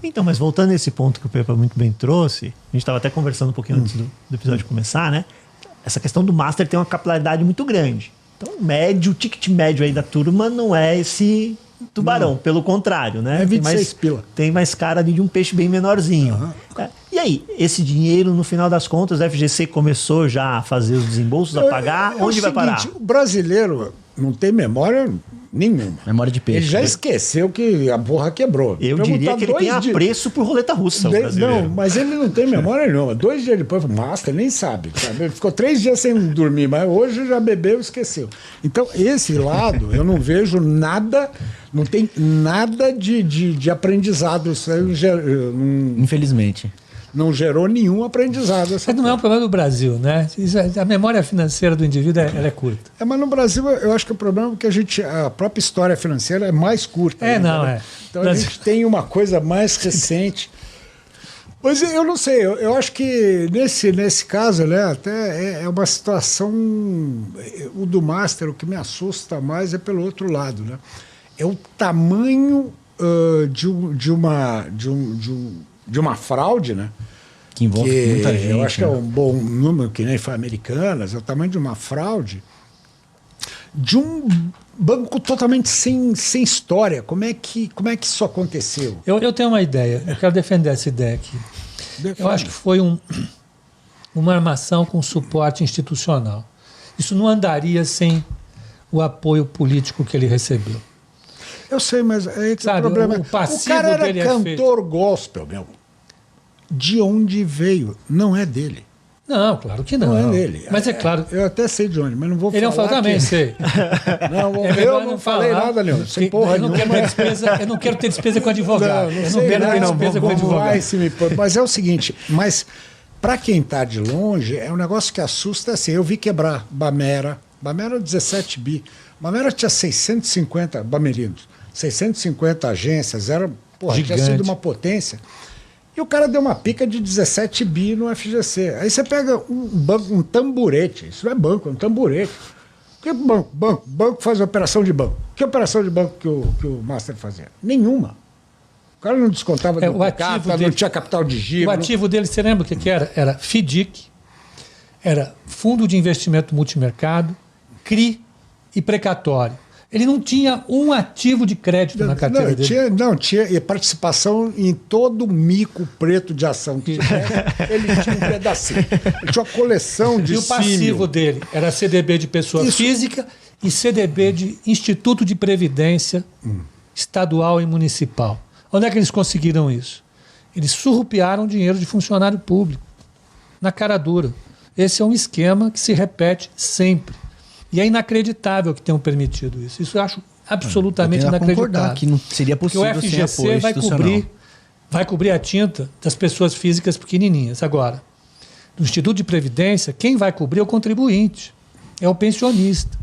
Então, mas voltando a esse ponto que o Pepa muito bem trouxe, a gente estava até conversando um pouquinho antes do episódio começar, né? Essa questão do Master tem uma capilaridade muito grande. Então, o ticket médio aí da turma não é esse tubarão, pelo contrário, né? É 26 pila. Tem mais cara ali de um peixe bem menorzinho. E aí, esse dinheiro, no final das contas, a FGC começou já a fazer os desembolsos, a pagar, onde vai parar? O brasileiro não tem memória nenhuma. Memória de peixe. Ele já esqueceu que a porra quebrou. Eu diria que ele tem apreço por roleta russa, o brasileiro. Não, mas ele não tem memória nenhuma. 2 dias depois, Master nem sabe. Ele ficou 3 dias sem dormir, mas hoje já bebeu e esqueceu. Então, esse lado, eu não vejo nada, não tem nada de aprendizado. Isso aí Infelizmente. Não gerou nenhum aprendizado. Mas não é um problema do Brasil, né? A memória financeira do indivíduo ela é curta. Mas no Brasil eu acho que o problema é que a própria história financeira é mais curta. Então a gente tem uma coisa mais recente. Mas eu não sei, eu acho que nesse caso, né, até é uma situação. O do Master, o que me assusta mais é pelo outro lado, né? É o tamanho de uma fraude, né? Que envolve muita gente. Eu acho que é um bom número, que nem foi Americanas, é o tamanho de uma fraude de um banco totalmente sem história. Como é que isso aconteceu? Eu tenho uma ideia, eu quero defender essa ideia aqui. Eu acho que foi uma armação com suporte institucional. Isso não andaria sem o apoio político que ele recebeu. Eu sei, mas aí que o problema é. O cara era cantor gospel, meu. De onde veio? Não é dele. Não, claro que não. Não é dele. Mas é claro. Eu até sei de onde, mas não vou falar. Ele não falou também, sei. Não, eu não falei nada, Leandro. Sem porra nenhuma. Eu não quero ter despesa com advogado. Eu não quero ter despesa com advogado. Mas é o seguinte, para quem está de longe, é um negócio que assusta assim. Eu vi quebrar Bamera 17 bi. Bamera tinha 650 bamerinos, 650 agências, tinha sido uma potência. E o cara deu uma pica de 17 bi no FGC. Aí você pega um tamborete, isso não é banco, é um tamborete. O que banco? Banco faz operação de banco. Que operação de banco que o Master fazia? Nenhuma. O cara não descontava do capital, não tinha capital de giro. O ativo dele, você lembra o que era? Era FDIC, era Fundo de Investimento Multimercado, CRI e Precatório. Ele não tinha um ativo de crédito na carteira dele. Tinha participação em todo o mico preto de ação que tivesse. Ele tinha um pedacinho. Ele tinha uma coleção de E o passivo dele era CDB de pessoa física e CDB de Instituto de Previdência estadual e municipal. Onde é que eles conseguiram isso? Eles surrupiaram dinheiro de funcionário público, na cara dura. Esse é um esquema que se repete sempre. E é inacreditável que tenham permitido isso. Isso eu acho absolutamente inacreditável. Que não seria possível. Porque o FGC vai cobrir a tinta das pessoas físicas pequenininhas. Agora, no Instituto de Previdência, quem vai cobrir é o contribuinte, é o pensionista.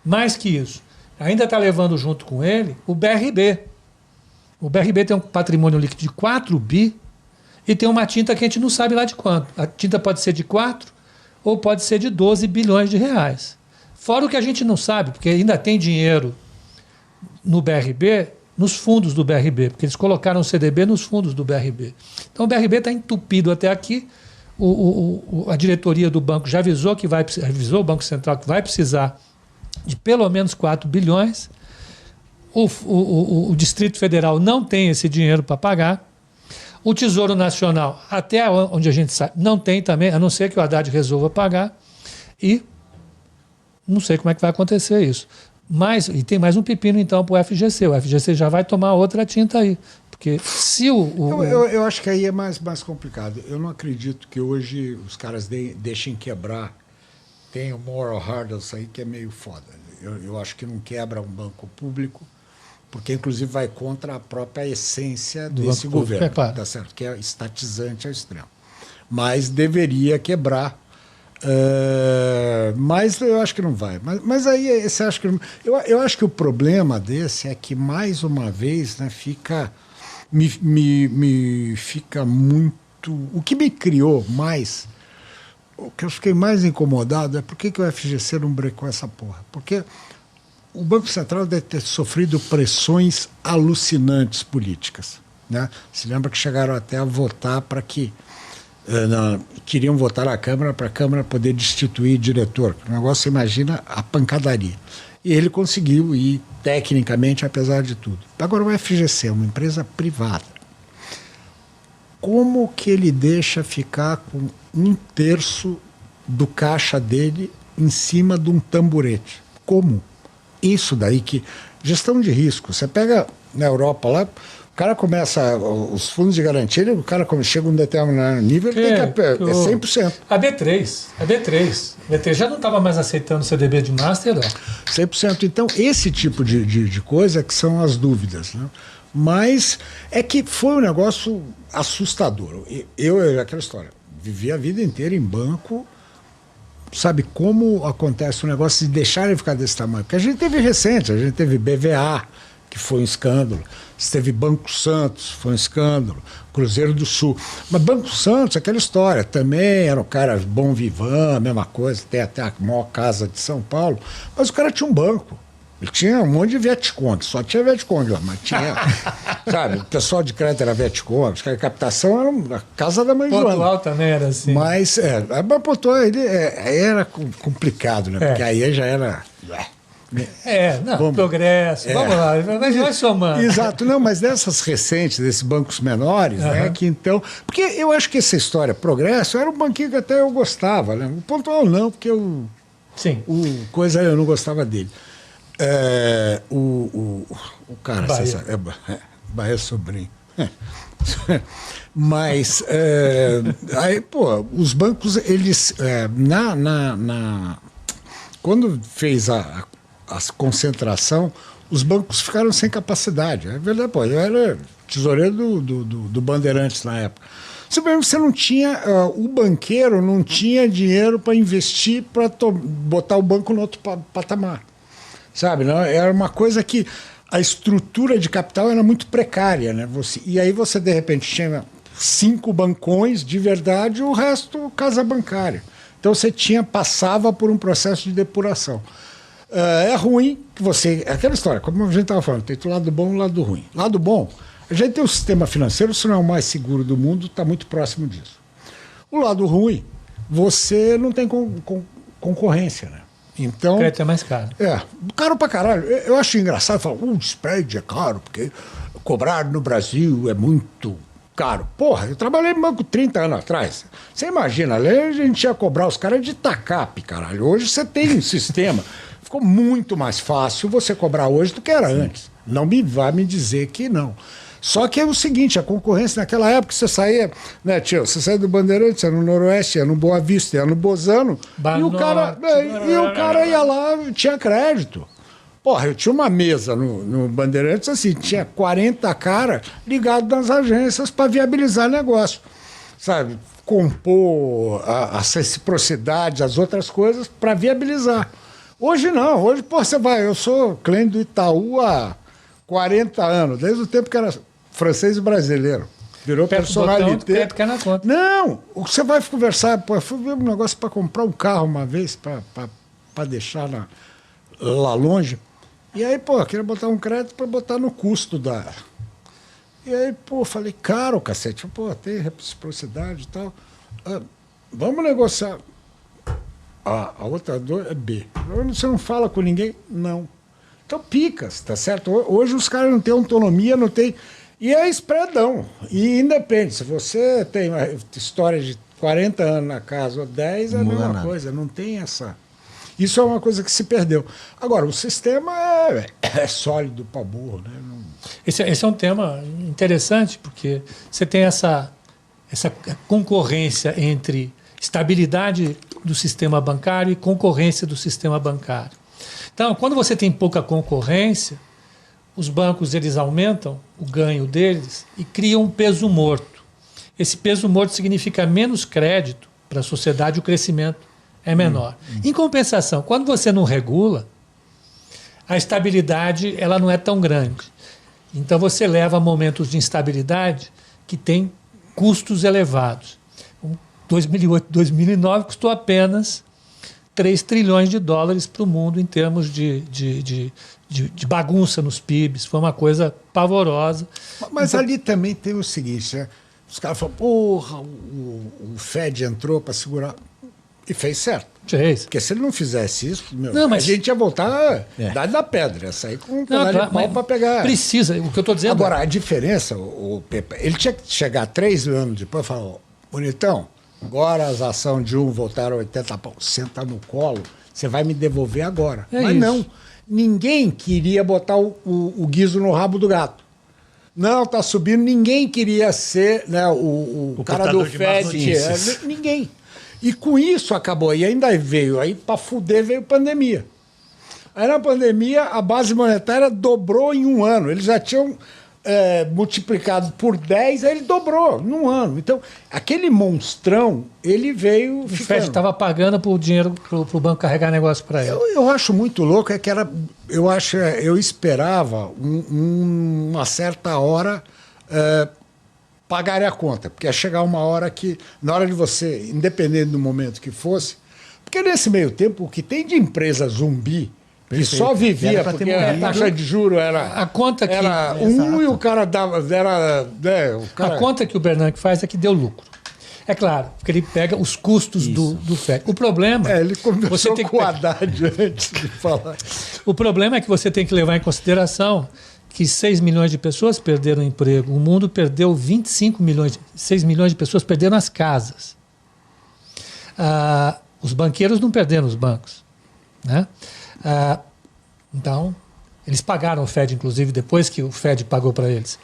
Mais que isso, ainda está levando junto com ele o BRB. O BRB tem um patrimônio líquido de 4 bi e tem uma tinta que a gente não sabe lá de quanto. A tinta pode ser de 4 ou pode ser de 12 bilhões de reais. Fora o que a gente não sabe, porque ainda tem dinheiro no BRB, nos fundos do BRB, porque eles colocaram o CDB nos fundos do BRB. Então o BRB está entupido até aqui. A diretoria do banco já avisou o Banco Central que vai precisar de pelo menos 4 bilhões. O Distrito Federal não tem esse dinheiro para pagar. O Tesouro Nacional, até onde a gente sabe, não tem também, a não ser que o Haddad resolva pagar. E não sei como é que vai acontecer isso. E tem mais um pepino, então, para o FGC. O FGC já vai tomar outra tinta aí. Porque se eu acho que aí é mais complicado. Eu não acredito que hoje os caras deixem quebrar. Tem o moral hurdles aí que é meio foda. Eu acho que não quebra um banco público, porque, inclusive, vai contra a própria essência desse governo. Claro. Tá certo? Que é estatizante ao extremo. Mas deveria quebrar. Mas eu acho que não vai. Mas aí você acha que não... Eu acho que o problema desse é que, mais uma vez, né, me fica muito... O que me criou mais, o que eu fiquei mais incomodado é por que o FGC não brecou essa porra. Porque o Banco Central deve ter sofrido pressões alucinantes políticas. né? Se lembra que chegaram até a votar para que... queriam votar na Câmara para a Câmara poder destituir diretor. O negócio, você imagina a pancadaria. E ele conseguiu ir tecnicamente, apesar de tudo. Agora, o FGC é uma empresa privada. Como que ele deixa ficar com 1/3 do caixa dele em cima de um tamborete? Como? Isso daí que... Gestão de risco. Você pega na Europa lá, o cara começa... Os fundos de garantia, o cara chega a um determinado nível, ele tem que... É 100%. A B3 já não estava mais aceitando CDB de Master, ó. 100%. Então, esse tipo de coisa que são as dúvidas, né? Mas é que foi um negócio assustador. Aquela história, vivi a vida inteira em banco, sabe como acontece o negócio de deixar ele ficar desse tamanho? Porque a gente teve recente, a gente teve BVA, que foi um escândalo, você teve Banco Santos, foi um escândalo, Cruzeiro do Sul. Mas Banco Santos, aquela história, também era um cara bom vivan, mesma coisa, tem até a maior casa de São Paulo, mas o cara tinha um banco. Ele tinha um monte de Vietcong, só tinha Vietcong lá, mas tinha, sabe, o pessoal de crédito era Vietcong, a captação era a casa da mãe Joana. Pontual também era assim. Mas, Pontual, era complicado, né, porque aí já era... Progresso, vamos lá, vai somando. Exato, não, mas dessas recentes, desses bancos menores, né, que então... Porque eu acho que essa história, Progresso, era um banquinho que até eu gostava, né, o Pontual não, porque Sim. o coisa eu não gostava dele. O cara, Bahia Sobrinho. Mas, aí, pô, os bancos, eles, quando fez a concentração, os bancos ficaram sem capacidade. É verdade, pô, eu era tesoureiro do Bandeirantes na época. Você não tinha, o banqueiro não tinha dinheiro para investir, para botar o banco no outro patamar. Sabe, não? Era uma coisa que a estrutura de capital era muito precária, né? E aí você, de repente, tinha 5 bancões de verdade e o resto casa bancária. Então você passava por um processo de depuração. É ruim que você... Aquela história, como a gente estava falando, tem o lado bom e o lado ruim. Lado bom, a gente tem um sistema financeiro, se não é o mais seguro do mundo, está muito próximo disso. O lado ruim, você não tem concorrência, né? Então, o crédito é mais caro. Caro pra caralho. Eu acho engraçado falar, o spread é caro, porque cobrar no Brasil é muito caro. Porra, eu trabalhei no banco 30 anos atrás. Você imagina, ali a gente ia cobrar os caras de TACAP, caralho. Hoje você tem um sistema. Ficou muito mais fácil você cobrar hoje do que era antes. Não vai me dizer que não. Só que é o seguinte, a concorrência naquela época, você saía, né, tio? Você saía do Bandeirantes, ia no Noroeste, ia no Boa Vista, ia no Bozano, e o cara ia lá, tinha crédito. Porra, eu tinha uma mesa no Bandeirantes, assim, tinha 40 caras ligados nas agências para viabilizar negócio. Sabe? Compor a reciprocidade, as outras coisas para viabilizar. Hoje não, hoje, pô, você vai, eu sou cliente do Itaú há 40 anos, desde o tempo que era francês e brasileiro. Virou personalité. Não, você vai conversar, pô, eu fui ver um negócio para comprar um carro uma vez, para deixar lá longe. E aí, pô, eu queria botar um crédito para botar no custo da... E aí, pô, falei, caro, cacete. Pô, tem reciprocidade e tal. Vamos negociar. A outra é B. Você não fala com ninguém? Não. Então, picas, tá certo? Hoje os caras não têm autonomia, não tem... E é spreadão. E independe. Se você tem uma história de 40 anos na casa ou 10, é a mesma coisa. Não tem essa... Isso é uma coisa que se perdeu. Agora, o sistema é sólido para burro, né? Esse é um tema interessante, porque você tem essa concorrência entre estabilidade do sistema bancário e concorrência do sistema bancário. Então, quando você tem pouca concorrência, os bancos eles aumentam o ganho deles e criam um peso morto. Esse peso morto significa menos crédito para a sociedade, o crescimento é menor. Em compensação, quando você não regula, a estabilidade ela não é tão grande. Então você leva a momentos de instabilidade que tem custos elevados. 2008, 2009 custou apenas 3 trilhões de dólares para o mundo em termos de bagunça nos PIBs. Foi uma coisa pavorosa. Mas Então, ali também tem o seguinte, né? Os caras falam, porra, o Fed entrou para segurar. E fez certo. fez. Porque se ele não fizesse isso, meu, Não, mas- a gente ia voltar a idade da pedra, ia sair com um pedaço de pau mas para pegar. Precisa, o que eu estou dizendo. Agora, a diferença, o Pepe, ele tinha que chegar 3 anos depois e falar, ó, bonitão, agora as ações de voltaram a 80 pau, senta no colo, você vai me devolver agora. É Mas isso. não, ninguém queria botar o guiso no rabo do gato. Não, tá subindo, ninguém queria ser, né, o cara do portador de más Fed. notícias. Ninguém. E com isso acabou. E ainda veio, aí para fuder veio pandemia. Aí na pandemia a base monetária dobrou em um ano. Eles já tinham multiplicado por 10, aí ele dobrou num ano. Então, aquele monstrão, ele veio O Fed ficando. estava pagando por dinheiro para o banco carregar negócio para ele. Eu acho muito louco, é que era. Eu esperava uma certa hora pagarem a conta, porque ia chegar uma hora que, na hora de você, independente do momento que fosse, porque nesse meio tempo, o que tem de empresa zumbi, que só vivia Era pra ter porque a morrido. taxa de juros era. A conta que- Era e o cara dava. O cara, A conta que o Bernanke faz é que deu lucro. É claro, porque ele pega os custos do Fed. O problema ele começou você tem que com o pegar- Haddad antes de falar. O problema é que você tem que levar em consideração que 6 milhões de pessoas perderam o emprego. O mundo perdeu 25 milhões, 6 milhões de pessoas perderam as casas. Os banqueiros não perderam os bancos, né? Então, eles pagaram o Fed, inclusive, depois que o Fed pagou para eles.